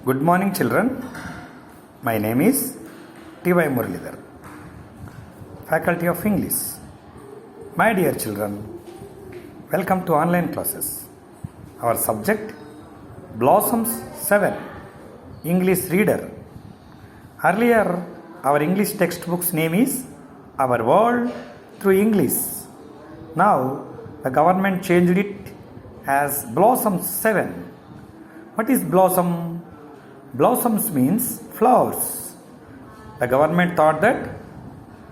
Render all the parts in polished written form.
Good morning, children. My name is T.Y. Muralidhar, Faculty of English. My dear children, welcome to online classes. Our subject, Blossoms 7, English Reader. Earlier, our English textbook's name is Our World Through English. Now, the government changed it as Blossoms 7. What is blossom? Blossoms means flowers. The government thought that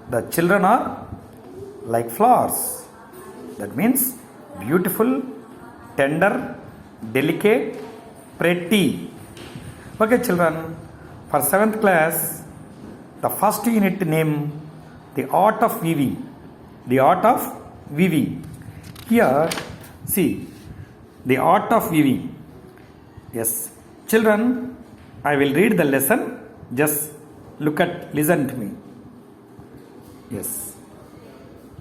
the children are like flowers. That means beautiful, tender, delicate, pretty. Okay, children, for 7th class, the first unit name, the art of weaving. The art of weaving. Here, see, the art of weaving. Yes, children, I will read the lesson. Just listen to me. Yes.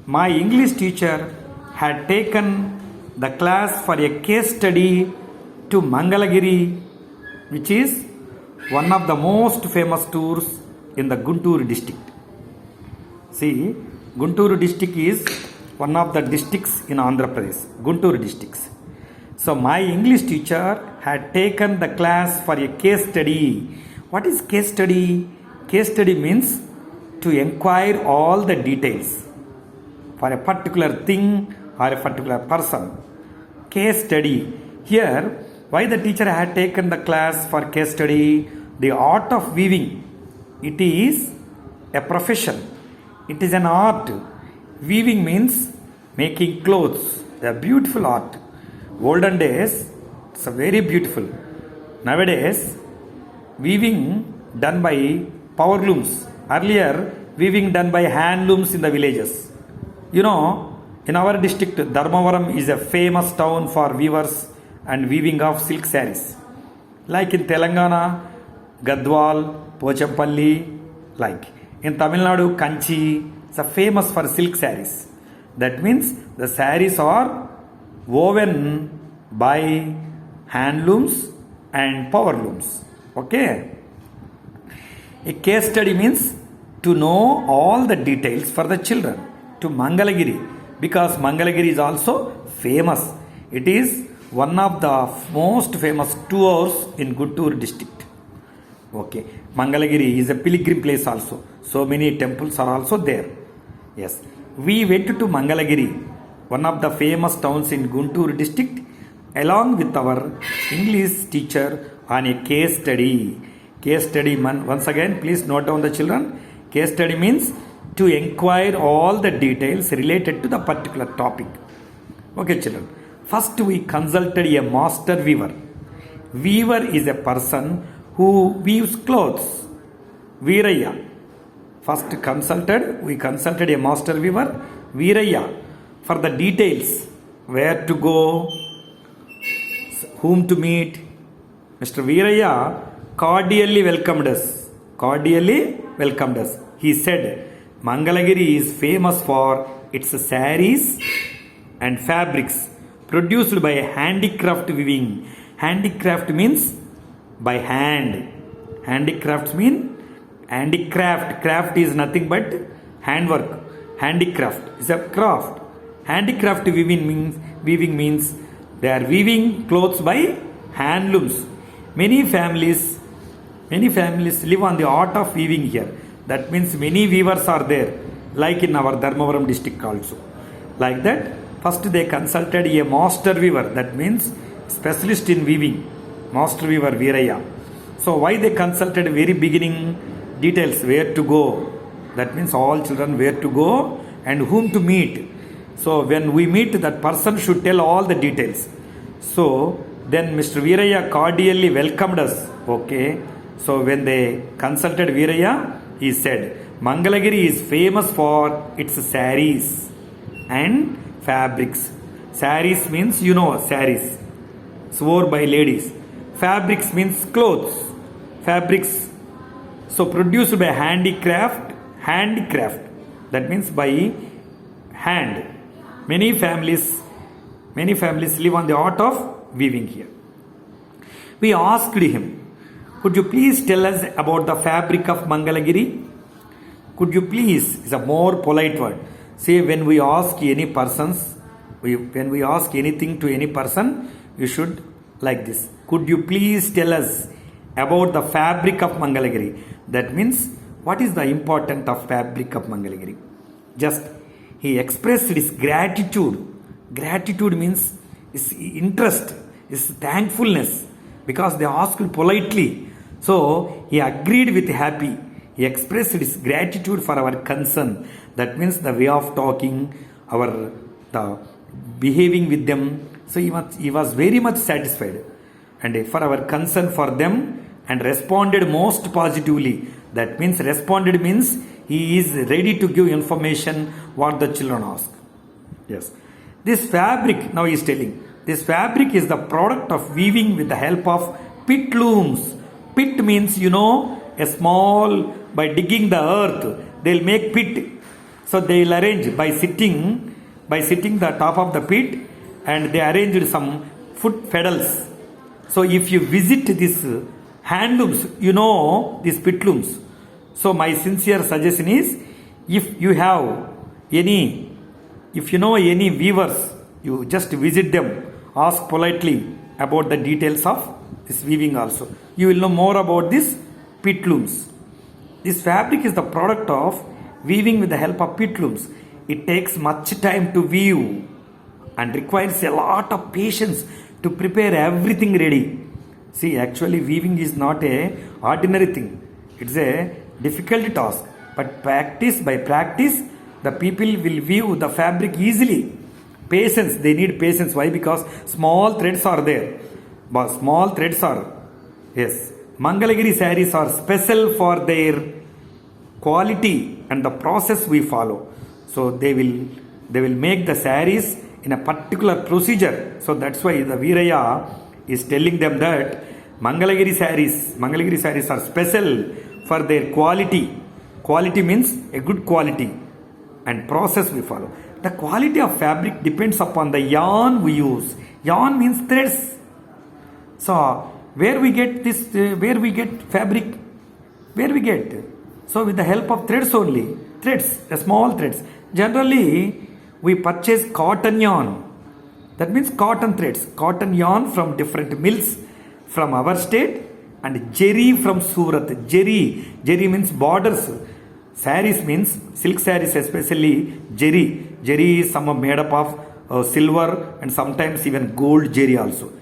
My English teacher had taken the class for a case study to Mangalagiri, which is one of the most famous tours in the Guntur district. See, Guntur district is one of the districts in Andhra Pradesh, Guntur districts. So my English teacher had taken the class for a case study. What is case study? Case study means to inquire all the details for a particular thing or a particular person. Case study. Here, why the teacher had taken the class for case study? The art of weaving. It is a profession. It is an art. Weaving means making clothes. A beautiful art. Olden days, it's a very beautiful. Nowadays, weaving done by power looms. Earlier, weaving done by hand looms in the villages. You know, in our district, Dharmavaram is a famous town for weavers and weaving of silk sarees. Like in Telangana, Gadwal, Pochampalli, like. In Tamil Nadu, Kanchi, it's a famous for silk sarees. That means the sarees are woven by hand looms and power looms. Okay. A case study means to know all the details for the children. To Mangalagiri, because Mangalagiri is also famous. It is one of the most famous tours in Guntur district. Okay. Mangalagiri is a pilgrim place also. So many temples are also there. Yes. We went to Mangalagiri, one of the famous towns in Guntur district, along with our English teacher on a case study. Case study, once again, please note down the children. Case study means to inquire all the details related to the particular topic. Okay, children. First, we consulted a master weaver. Weaver is a person who weaves clothes. Veeraya. First we consulted a master weaver, Veeraya, for the details, where to go, whom to meet. Mr. Veeraya cordially welcomed us. He said, Mangalagiri is famous for its sarees and fabrics produced by handicraft weaving. Handicraft means by hand. Handicrafts mean handicraft. Craft is nothing but handwork. Handicraft is a craft. Handicraft weaving means they are weaving clothes by hand looms. Many families live on the art of weaving here. That means many weavers are there, like in our Dharmavaram district also. Like that, first they consulted a master weaver. That means specialist in weaving. Master weaver Veeraya. So why they consulted very beginning details, where to go. That means all children where to go and whom to meet. So when we meet, that person should tell all the details. So then Mr. Veeraya cordially welcomed us. Okay. So when they consulted Veeraya, he said, Mangalagiri is famous for its sarees and fabrics. Sarees means, sarees. Worn by ladies. Fabrics means clothes. Fabrics. So produced by handicraft. That means by hand. Many families live on the art of weaving here. We asked him, Could you please tell us about the fabric of Mangalagiri? Could you please, is a more polite word. Say when we ask any persons, when we ask anything to any person, you should like this. Could you please tell us about the fabric of Mangalagiri? That means what is the importance of fabric of Mangalagiri? Just he expressed his gratitude. Gratitude means his interest, his thankfulness, because they asked politely. So he agreed with happy. He expressed his gratitude for our concern. That means the way of talking, the behaving with them. So he was very much satisfied. And for our concern for them, and responded most positively. That means responded means he is ready to give information what the children ask. Yes. This fabric, now he is telling, this fabric is the product of weaving with the help of pit looms. Pit means, a small, by digging the earth, they'll make pit. So they'll arrange by sitting the top of the pit, and they arranged some foot pedals. So if you visit this handlooms, these pit looms. So my sincere suggestion is, if you know any weavers, you just visit them, ask politely about the details of this weaving also. You will know more about this pit looms. This fabric is the product of weaving with the help of pit looms. It takes much time to weave and requires a lot of patience to prepare everything ready. See, actually weaving is not a ordinary thing. It's a difficult task. But by practice, the people will weave the fabric easily. Patience, they need patience. Why? Because small threads are there. But small threads are, yes. Mangalagiri sarees are special for their quality and the process we follow. So they will make the sarees in a particular procedure. So that's why the Veeraya is telling them that Mangalagiri sarees are special for their quality. Quality means a good quality and process we follow. The quality of fabric depends upon the yarn we use. Yarn means threads. So where we get fabric? Where we get? So with the help of threads only. Threads, the small threads. Generally, we purchase cotton yarn. That means cotton threads. Cotton yarn from different mills from our state, and jerry from Surat. Jerry means borders. Saris means silk saris, especially jerry. Jerry is some made up of silver and sometimes even gold jerry also.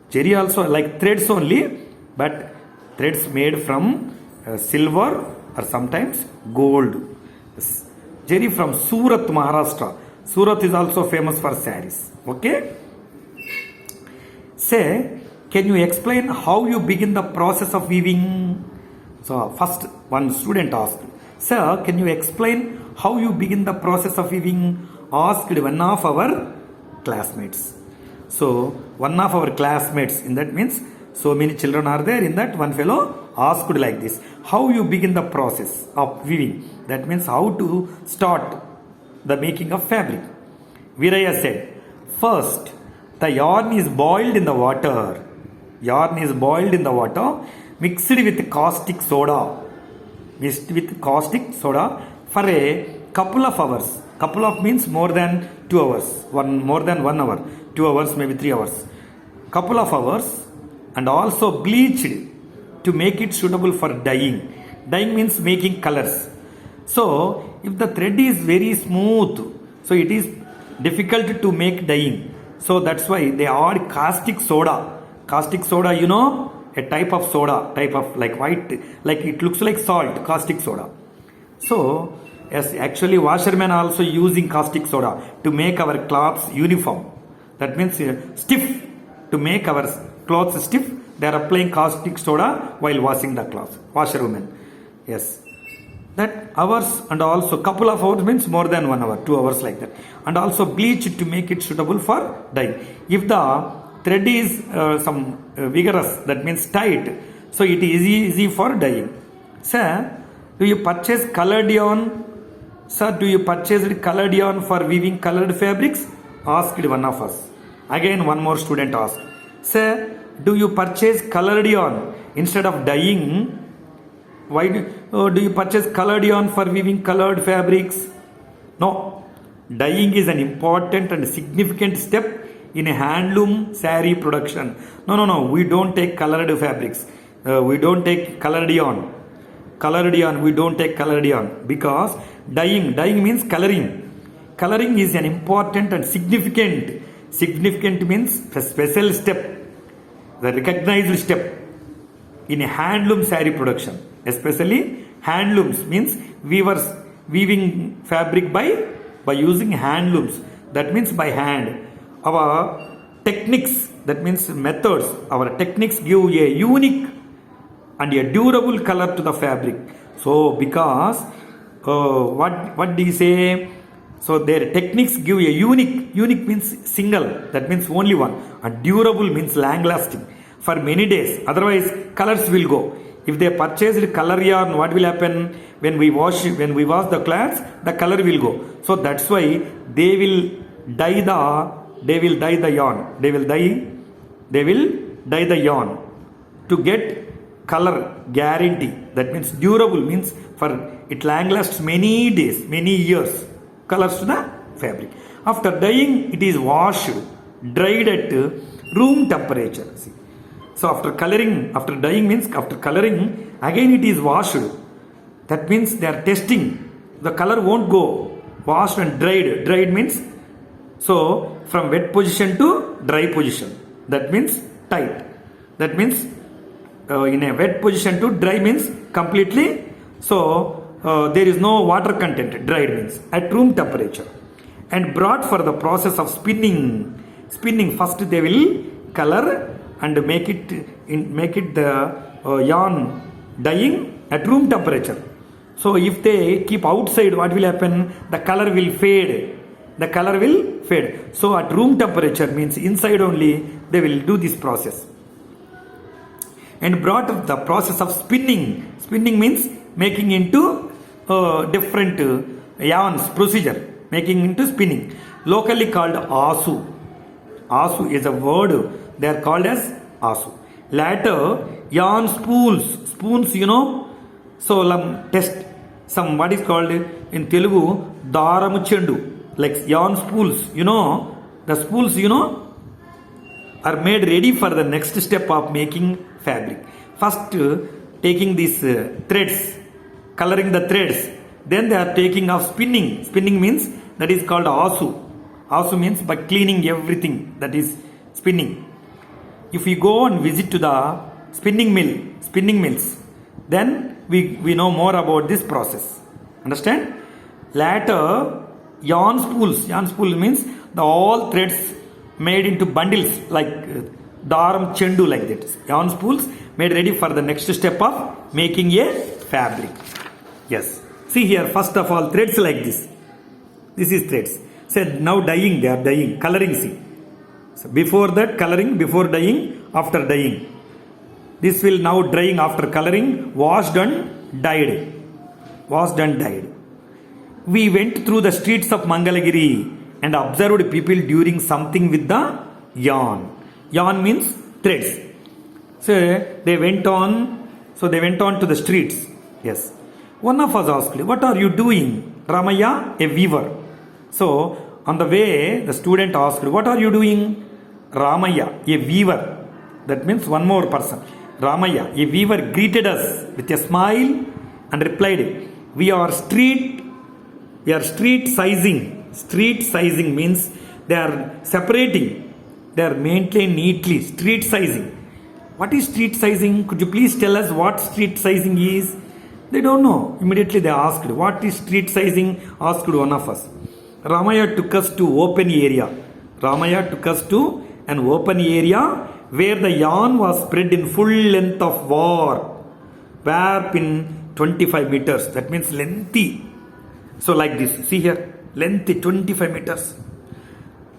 Jerry also like threads only, but threads made from silver or sometimes gold. Jerry from Surat, Maharashtra. Surat is also famous for saris. Okay? Say, can you explain how you begin the process of weaving? So first one student asked, Sir, can you explain how you begin the process of weaving? Asked one of our classmates. So one of our classmates, in that means so many children are there, in that one fellow asked like this, how you begin the process of weaving? That means how to start the making of fabric. Veeraya said, first, the yarn is boiled in the water. Yarn is boiled in the water, mixed with caustic soda. For a couple of hours. Couple of means more than 2 hours. More than 1 hour. 2 hours, maybe 3 hours. Couple of hours, and also bleached to make it suitable for dyeing. Dyeing means making colors. So if the thread is very smooth, so it is difficult to make dyeing. So that's why they add caustic soda. Caustic soda, a type of soda, type of like white, like it looks like salt, caustic soda. So yes, actually washermen are also using caustic soda to make our cloths uniform. That means stiff. To make our clothes stiff, they are applying caustic soda while washing the clothes. Washerwomen. Yes. That hours, and also couple of hours means more than 1 hour, 2 hours like that. And also bleach to make it suitable for dye. If the thread is some vigorous, that means tight, so it is easy for dyeing. Sir, do you purchase colored yarn? Sir, do you purchase colored yarn for weaving colored fabrics? Asked one of us. Again, one more student asked, Sir, do you purchase colored yarn? Instead of dyeing, why do you purchase colored yarn for weaving colored fabrics? No. Dyeing is an important and significant step in a handloom saree production. No. We don't take colored fabrics. We don't take colored yarn. We don't take colored yarn because dyeing means coloring. Coloring is an important and significant. Significant means a special step, the recognized step in a handloom saree production. Especially handlooms means weavers weaving fabric by using handlooms. That means by hand. Our techniques, that means methods, our techniques give a unique and a durable color to the fabric. So because what do you say? So their techniques give a unique means single, that means only one, and durable means long lasting for many days. Otherwise colors will go. If they purchased color yarn, what will happen? When we wash the clothes, the color will go. So that's why they will dye the yarn. They will dye the yarn to get color guarantee. That means durable means for it long lasts many days, many years. Colors to the fabric. After dyeing, it is washed, dried at room temperature. See. So after dyeing means after coloring, again it is washed. That means they are testing. The color won't go. Washed and dried. Dried means so from wet position to dry position. That means tight. That means in a wet position to dry means completely. So there is no water content. Dried means at room temperature. And brought for the process of spinning. Spinning first they will color and make it the yarn dyeing at room temperature. So if they keep outside, what will happen? The color will fade. So at room temperature means inside only they will do this process. And brought up the process of spinning. Spinning means making into different yarns procedure. Making into spinning. Locally called asu. Asu is a word. They are called as asu. Later, yarn spools. Spoons, you know. So, test some what is called in Telugu, daramu chendu. Like yarn spools, you know. The spools, you know, are made ready for the next step of making fabric. First, taking these threads, coloring the threads. Then they are taking off spinning. Spinning means that is called asu. Asu means by cleaning everything, that is spinning. If we go and visit to the spinning mills, then we know more about this process. Understand? Later, yarn spools. Yarn spool means the all threads made into bundles like daram chendu like that. Yarn spools made ready for the next step of making a fabric. Yes. See here, first of all, threads like this. This is threads. Said now dyeing, they are dyeing, coloring, see. So before that coloring, before dyeing, after dyeing. This will now drying after coloring, washed and dyed. Washed and dyed. We went through the streets of Mangalagiri and observed people doing something with the yarn. Yarn means threads. So they went on to the streets. Yes. One of us asked, what are you doing? Ramaya, a weaver. So on the way, the student asked, what are you doing? Ramaya, a weaver. That means one more person. Ramaya, a weaver, greeted us with a smile and replied, we are street sizing. Street sizing means they are separating. They are maintained neatly. Street sizing. What is street sizing? Could you please tell us what street sizing is? They don't know. Immediately they asked, what is street sizing? Asked one of us. Ramaya took us to open area. Ramaya took us to an open area where the yarn was spread in full length of warp in 25 meters. That means lengthy. So like this. See here. Lengthy 25 meters.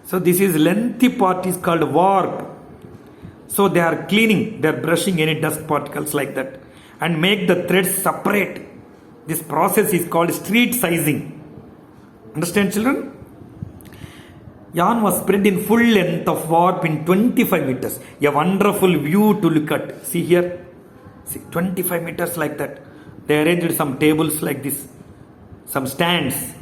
So this is lengthy part is called warp. So they are cleaning. They are brushing any dust particles like that. And make the threads separate. This process is called street sizing. Understand, children? Yarn was spread in full length of warp in 25 meters. A wonderful view to look at. See here. See, 25 meters like that. They arranged some tables like this, some stands.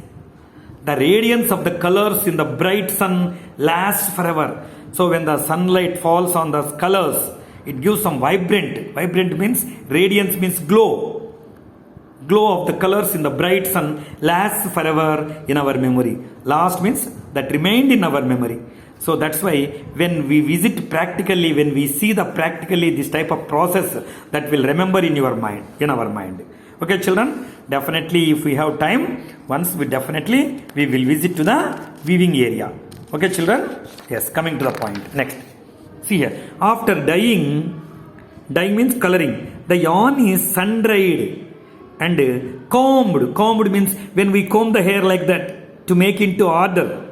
The radiance of the colors in the bright sun lasts forever. So when the sunlight falls on the colors, it gives some vibrant. Vibrant means radiance, means glow. Glow of the colors in the bright sun lasts forever in our memory. Last means that remained in our memory. So that's why when we visit practically, when we see the practically this type of process, that will remember in your mind, in our mind. Okay, children, definitely if we have time, once we will visit to the weaving area. Okay, children? Yes, coming to the point. Next. See here. After dyeing means coloring. The yarn is sun-dried and combed. Combed means when we comb the hair like that to make into order.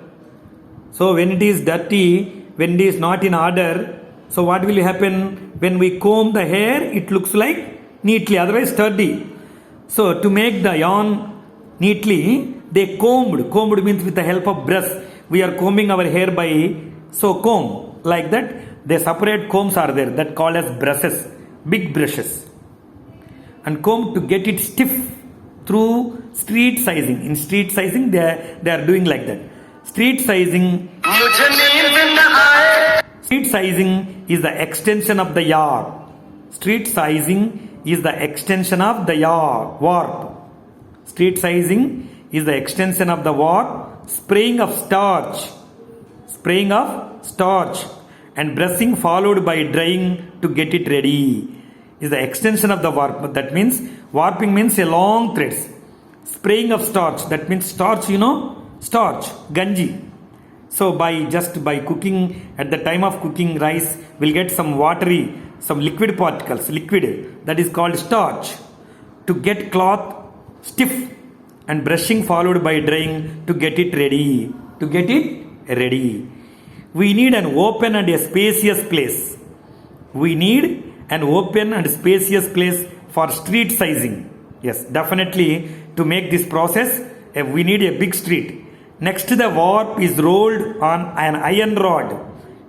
So when it is dirty, when it is not in order, so what will happen? When we comb the hair, it looks like neatly, otherwise sturdy. So to make the yarn neatly, they combed. Combed means with the help of brush. We are combing our hair by comb like that. The separate combs are there that called as brushes, big brushes, and comb to get it stiff through street sizing. In street sizing, they are doing like that. Street sizing is the extension of the yarn. Street sizing is the extension of the yarn warp. Street sizing is the extension of the warp. Spraying of starch and brushing followed by drying to get it ready is the extension of the warp. That means warping means a long threads. Spraying of starch, that means starch, starch, ganji. So by cooking, at the time of cooking rice, we'll get some watery, some liquid particles, that is called starch. To get cloth stiff and brushing followed by drying to get it ready. We need an open and a spacious place. For street sizing. Yes, definitely to make this process, we need a big street. Next, the warp is rolled on an iron rod,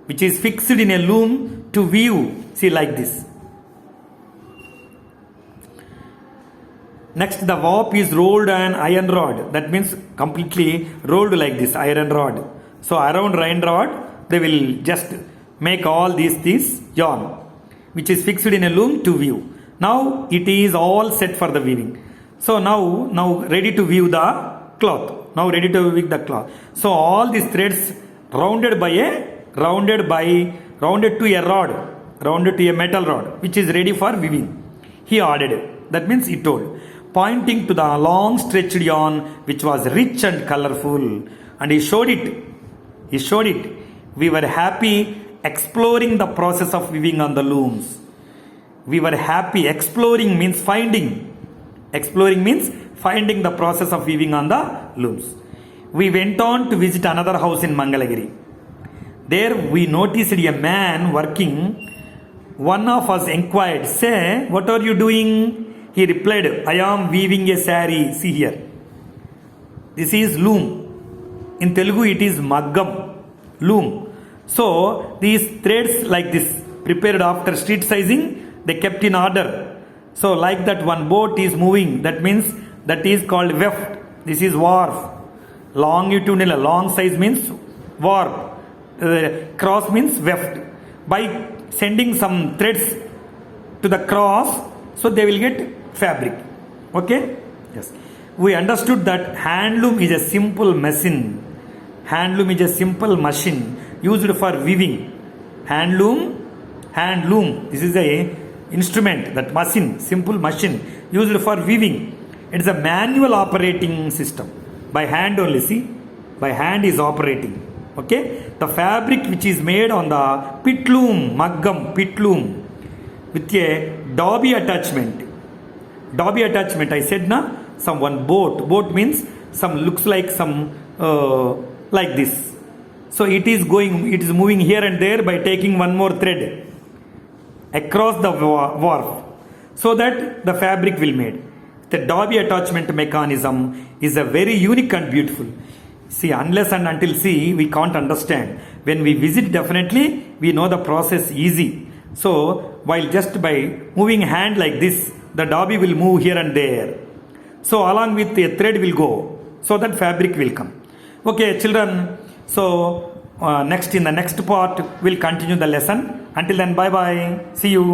which is fixed in a loom to weave. See, like this. Next, the warp is rolled on an iron rod. That means completely rolled like this, iron rod. So around iron rod, they will just make all this yarn, which is fixed in a loom to weave. Now it is all set for the weaving. So now ready to weave the cloth. So all these threads rounded to a metal rod, which is ready for weaving. He ordered. That means he told, pointing to the long stretched yarn, which was rich and colorful, and he showed it. We were happy exploring the process of weaving on the looms. We were happy. Exploring means finding. Exploring means finding the process of weaving on the looms. We went on to visit another house in Mangalagiri. There we noticed a man working. One of us inquired, "Say, what are you doing?" He replied, "I am weaving a saree." See here. This is loom. In Telugu it is maggam. Loom. So these threads like this, prepared after street sizing, they kept in order. So like that one boat is moving, that means that is called weft. This is warp. Longitudinal, long size means warp. Cross means weft. By sending some threads to the cross, so they will get fabric. Okay? Yes. We understood that handloom is a simple machine. Handloom is a simple machine used for weaving. Handloom. This is a instrument, that machine, simple machine used for weaving. It is a manual operating system. By hand only, see? By hand is operating. Okay? The fabric which is made on the pitloom, maggam, pitloom, with a dobby attachment. Dobby attachment, I said na? Some one boat. Boat means some looks like some like this. So it is moving here and there by taking one more thread across the warp, so that the fabric will made. The dobby attachment mechanism is a very unique and beautiful. See, unless and until we can't understand. When we visit, definitely we know the process easy. So while just by moving hand like this, the dobby will move here and there. So along with a thread will go, so that fabric will come. Okay, children. So next in the next part we'll continue the lesson. Until then, bye bye. See you.